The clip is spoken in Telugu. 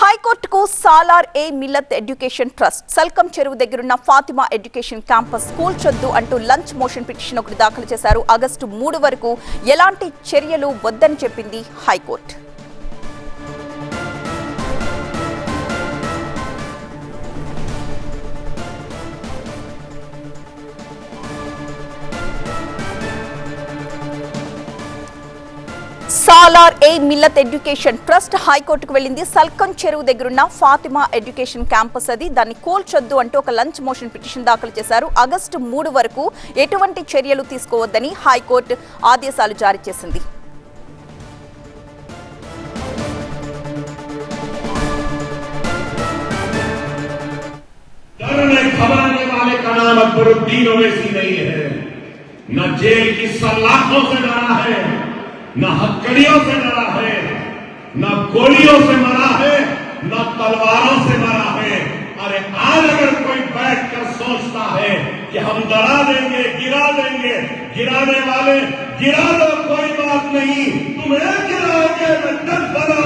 హైకోర్టుకు సాలార్ ఏ మిల్లత్ ఎడ్యుకేషన్ ట్రస్ట్ సల్కం చెరువు దగ్గరున్న ఫాతిమా ఎడ్యుకేషన్ క్యాంపస్ కూల్చొద్దు అంటూ లంచ్ మోషన్ పిటిషన్ ఒకటి దాఖలు చేశారు. ఆగస్టు 3 వరకు ఎలాంటి చర్యలు వద్దని చెప్పింది హైకోర్టు. సాలార్ ఏ మిల్లత్ ఎడ్యుకేషన్ ట్రస్ట్ హైకోర్టుకు వెళ్లింది. సల్కం చెరువు దగ్గరున్న ఫాతిమా ఎడ్యుకేషన్ క్యాంపస్ అది, దాన్ని కూల్చొద్దు అంటూ ఒక లంచ్ మోషన్ పిటిషన్ దాఖలు చేశారు. ఆగస్టు 3 వరకు ఎటువంటి చర్యలు తీసుకోవద్దని హైకోర్టు ఆదేశాలు జారీ చేసింది. न हथकड़ियों से डरा है, न गोलियों से मरा है, न तलवारों से मरा है। अरे आज अगर कोई बैठकर सोचता है कि हम डरा देंगे, गिराने वाले गिरा दो, कोई बात नहीं, तुम्हें गिराएंगे, मैं 10 बना